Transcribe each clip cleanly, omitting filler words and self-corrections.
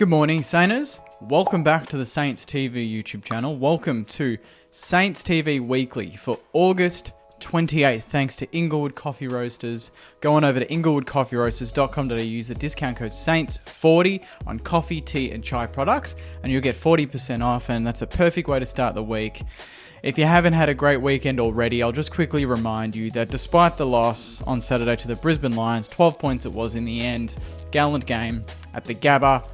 Good morning, Sainers. Welcome back to the Saints TV YouTube channel. Welcome to Saints TV Weekly for August 28th. Thanks to Inglewood Coffee Roasters. Go on over to inglewoodcoffeeroasters.com.au. Use the discount code SAINTS40 on coffee, tea, and chai products, and you'll get 40% off, and that's a perfect way to start the week. If you haven't had a great weekend already, I'll just quickly remind you that despite the loss on Saturday to the Brisbane Lions, 12 points it was in the end, gallant game at the Gabba.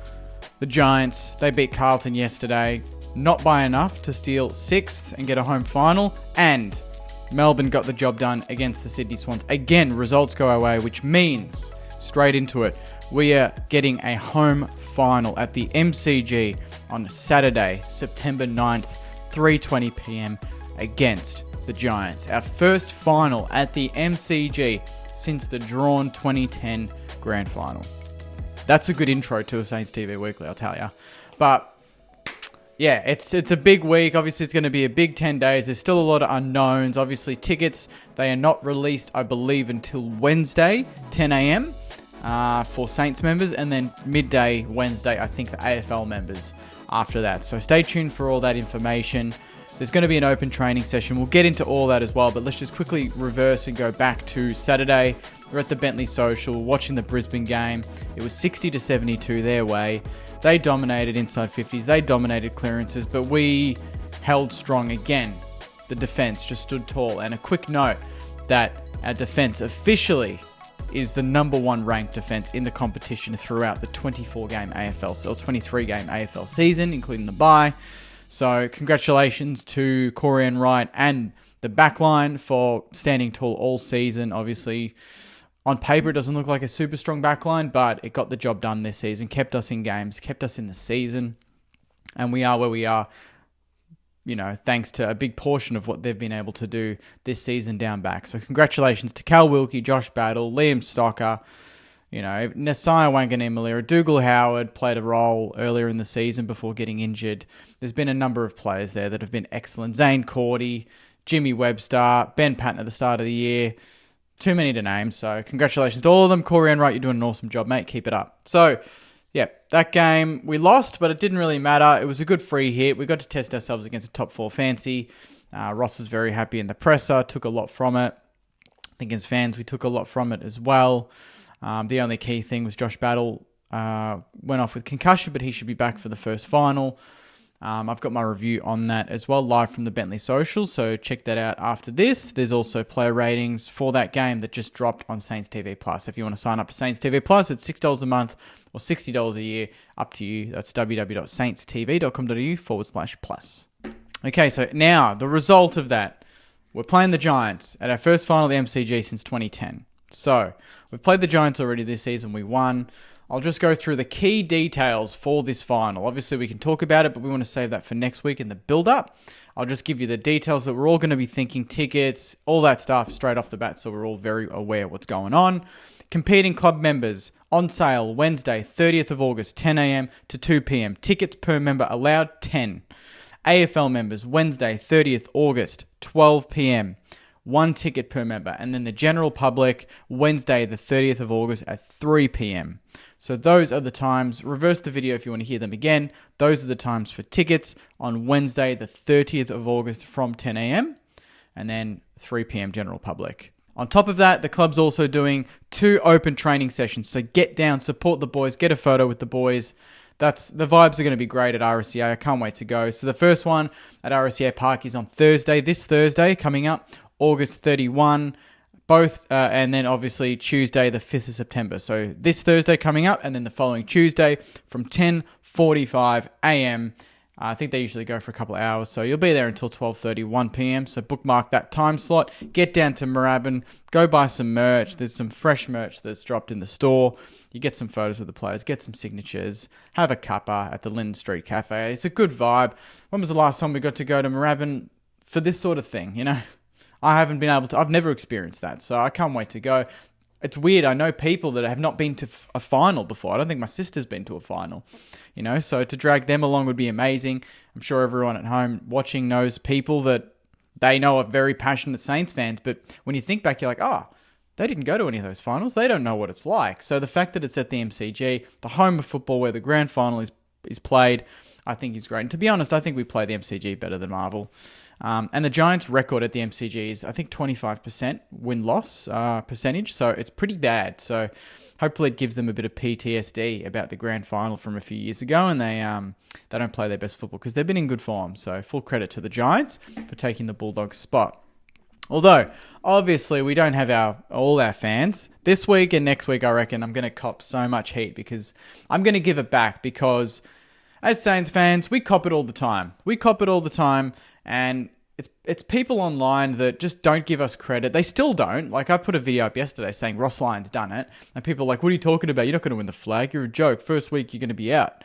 The Giants, they beat Carlton yesterday, not by enough to steal 6th and get a home final, and Melbourne got the job done against the Sydney Swans. Again, results go our way, which means, straight into it, we are getting a home final at the MCG on Saturday, September 9th, 3:20 p.m. against the Giants. Our first final at the MCG since the drawn 2010 Grand Final. That's a good intro to a Saints TV Weekly, I'll tell you. But yeah, it's a big week. Obviously, it's going to be a big 10 days. There's still a lot of unknowns. Obviously, tickets, they are not released, I believe, until Wednesday, 10 a.m. For Saints members, and then midday Wednesday, I think, for AFL members after that. So stay tuned for all that information. There's going to be an open training session. We'll get into all that as well, but let's just quickly reverse and go back to Saturday. We're at the Bentley Social, watching the Brisbane game. It was 60-72 their way. They dominated inside 50s. They dominated clearances, but we held strong again. The defense just stood tall. And a quick note that our defense officially is the number one ranked defense in the competition throughout the 24-game AFL, or 23-game AFL season, including the bye. So congratulations to Corian Wright and the backline for standing tall all season. Obviously, on paper, it doesn't look like a super strong backline, but it got the job done this season, kept us in games, kept us in the season, and we are where we are, you know, thanks to a big portion of what they've been able to do this season down back. So congratulations to Cal Wilkie, Josh Battle, Liam Stocker, you know, Nasiah Wanganeen-Malira, Dougal Howard played a role earlier in the season before getting injured. There's been a number of players there that have been excellent. Zane Cordy, Jimmy Webster, Ben Patton at the start of the year. Too many to name, so congratulations to all of them. Corian Wright, you're doing an awesome job, mate. Keep it up. So, yeah, that game, we lost, but it didn't really matter. It was a good free hit. We got to test ourselves against a top 4 fancy. Ross was very happy in the presser, took a lot from it. I think as fans, we took a lot from it as well. The only key thing was Josh Battle went off with concussion, but he should be back for the first final. I've got my review on that as well, live from the Bentley Social, so check that out after this. There's also player ratings for that game that just dropped on Saints TV Plus. If you want to sign up for Saints TV Plus, it's $6 a month or $60 a year, up to you. That's www.saintstv.com.au/plus. Okay, so now the result of that. We're playing the Giants at our first final of the MCG since 2010. So we've played the Giants already this season. We won. I'll just go through the key details for this final. Obviously, we can talk about it, but we want to save that for next week in the build-up. I'll just give you the details that we're all going to be thinking, tickets, all that stuff straight off the bat, so we're all very aware of what's going on. Competing club members on sale Wednesday, 30th of August, 10 a.m. to 2 p.m. Tickets per member allowed, 10. AFL members Wednesday, 30th August, 12 p.m. 1 ticket per member. And then the general public Wednesday, the 30th of August at 3 p.m. So those are the times. Reverse the video if you want to hear them again. Those are the times for tickets on Wednesday, the 30th of August from 10 a.m. and then 3 p.m. general public. On top of that, the club's also doing 2 open training sessions. So get down, support the boys, get a photo with the boys. The vibes are going to be great at RSCA. I can't wait to go. So the first one at RSCA Park is on Thursday, this Thursday coming up, August 31. Both, and then obviously Tuesday, the 5th of September. So this Thursday coming up, and then the following Tuesday from 10:45 a.m. I think they usually go for a couple of hours, so you'll be there until 12:30, 1 p.m. So bookmark that time slot. Get down to Moorabbin, go buy some merch. There's some fresh merch that's dropped in the store. You get some photos of the players, get some signatures, have a cuppa at the Linden Street Cafe. It's a good vibe. When was the last time we got to go to Moorabbin for this sort of thing, you know? I've never experienced that, so I can't wait to go. It's weird, I know people that have not been to a final before. I don't think my sister's been to a final, you know, so to drag them along would be amazing. I'm sure everyone at home watching knows people that they know are very passionate Saints fans, but when you think back, you're like, oh, they didn't go to any of those finals. They don't know what it's like. So the fact that it's at the MCG, the home of football where the grand final is he's played. I think he's great. And to be honest, I think we play the MCG better than Marvel. And the Giants' record at the MCG is, I think, 25% win-loss percentage. So it's pretty bad. So hopefully it gives them a bit of PTSD about the grand final from a few years ago, and they don't play their best football because they've been in good form. So full credit to the Giants for taking the Bulldogs' spot. Although, obviously, we don't have all our fans. This week and next week, I reckon I'm going to cop so much heat because I'm going to give it back because as Saints fans, we cop it all the time. And it's people online that just don't give us credit. They still don't. Like, I put a video up yesterday saying Ross Lyon's done it. And people are like, what are you talking about? You're not going to win the flag. You're a joke. First week, you're going to be out.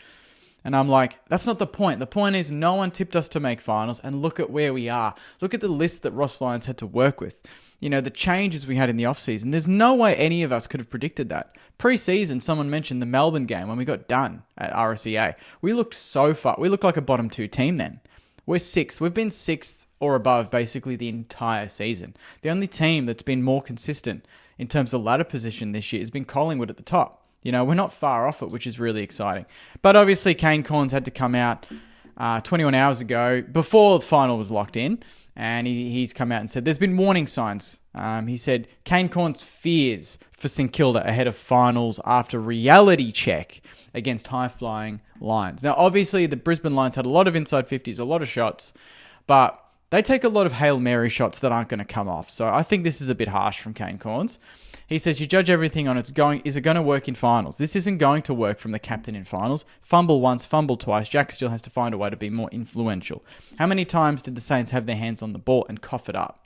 And I'm like, that's not the point. The point is no one tipped us to make finals, and look at where we are. Look at the list that Ross Lyons had to work with. You know, the changes we had in the offseason. There's no way any of us could have predicted that. Pre-season, someone mentioned the Melbourne game when we got done at RSEA. We looked so far. We looked like a bottom 2 team then. We're 6th. We've been 6th or above basically the entire season. The only team that's been more consistent in terms of ladder position this year has been Collingwood at the top. You know, we're not far off it, which is really exciting. But obviously, Kane Collins had to come out 21 hours ago before the final was locked in. And he's come out and said there's been warning signs. He said Kane Collins fears for St Kilda ahead of finals after reality check against high-flying Lions. Now, obviously, the Brisbane Lions had a lot of inside 50s, a lot of shots. But they take a lot of Hail Mary shots that aren't going to come off. So I think this is a bit harsh from Kane Collins. He says, you judge everything on is it going to work in finals? This isn't going to work from the captain in finals. Fumble once, fumble twice. Jack still has to find a way to be more influential. How many times did the Saints have their hands on the ball and cough it up?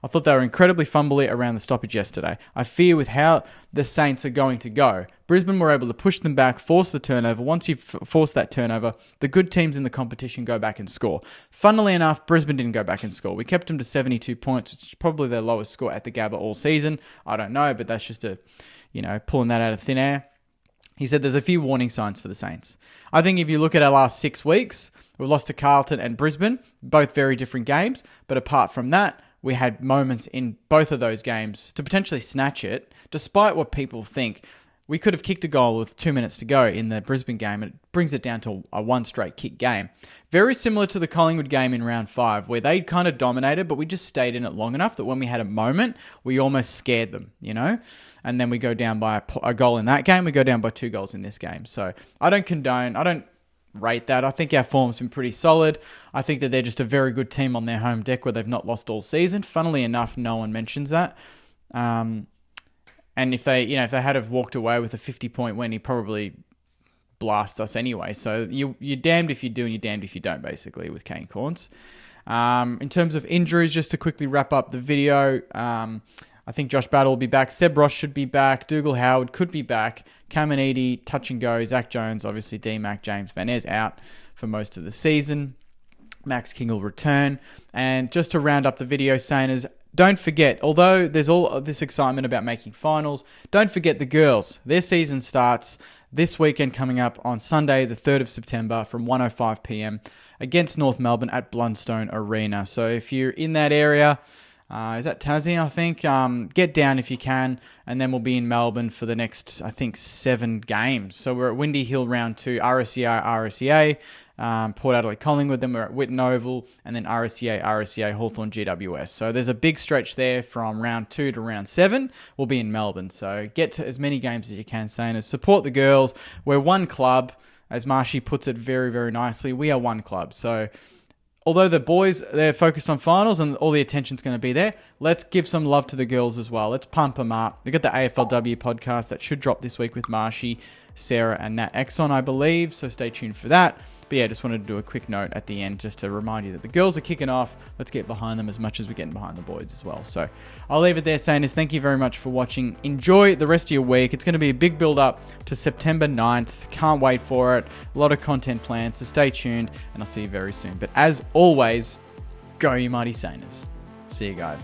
I thought they were incredibly fumbly around the stoppage yesterday. I fear with how the Saints are going to go. Brisbane were able to push them back, force the turnover. Once you force that turnover, the good teams in the competition go back and score. Funnily enough, Brisbane didn't go back and score. We kept them to 72 points, which is probably their lowest score at the Gabba all season. I don't know, but that's just pulling that out of thin air. He said there's a few warning signs for the Saints. I think if you look at our last 6 weeks, we've lost to Carlton and Brisbane, both very different games. But apart from that, we had moments in both of those games to potentially snatch it. Despite what people think, we could have kicked a goal with 2 minutes to go in the Brisbane game, and it brings it down to a one straight kick game. Very similar to the Collingwood game in round 5, where they kind of dominated, but we just stayed in it long enough that when we had a moment, we almost scared them, you know? And then we go down by a goal in that game, we go down by 2 goals in this game. So I don't rate that. I think our form's been pretty solid. I think that they're just a very good team on their home deck where they've not lost all season. Funnily enough, no one mentions that. And if they had have walked away with a 50-point win, he'd probably blast us anyway. So you're damned if you do and you're damned if you don't, basically, with Kane Collins. In terms of injuries, just to quickly wrap up the video, I think Josh Battle will be back. Seb Ross should be back. Dougal Howard could be back. Caminiti, touch and go. Zach Jones, obviously D-Mac, James Van Ness out for most of the season. Max King will return. And just to round up the video, Sainers, don't forget, although there's all of this excitement about making finals, don't forget the girls. Their season starts this weekend coming up on Sunday, the 3rd of September from 1:05 p.m. against North Melbourne at Blundstone Arena. So if you're in that area, is that Tassie, I think? Get down if you can, and then we'll be in Melbourne for the next, I think, 7 games. So we're at Windy Hill round 2, RSEA, Port Adelaide Collingwood, then we're at Whitten Oval, and then RSEA, Hawthorn GWS. So there's a big stretch there from round 2 to round 7. We'll be in Melbourne. So get to as many games as you can, Sainers. Support the girls. We're one club. As Marshy puts it very, very nicely, we are one club. So although the boys, they're focused on finals and all the attention's going to be there, let's give some love to the girls as well. Let's pump them up. They've got the AFLW podcast that should drop this week with Marshy, Sarah, and Nat Exxon, I believe. So stay tuned for that. But yeah, just wanted to do a quick note at the end just to remind you that the girls are kicking off. Let's get behind them as much as we're getting behind the boys as well. So I'll leave it there, Sainers. Thank you very much for watching. Enjoy the rest of your week. It's going to be a big build up to September 9th. Can't wait for it. A lot of content planned, so stay tuned and I'll see you very soon. But as always, go you mighty Sainers. See you guys.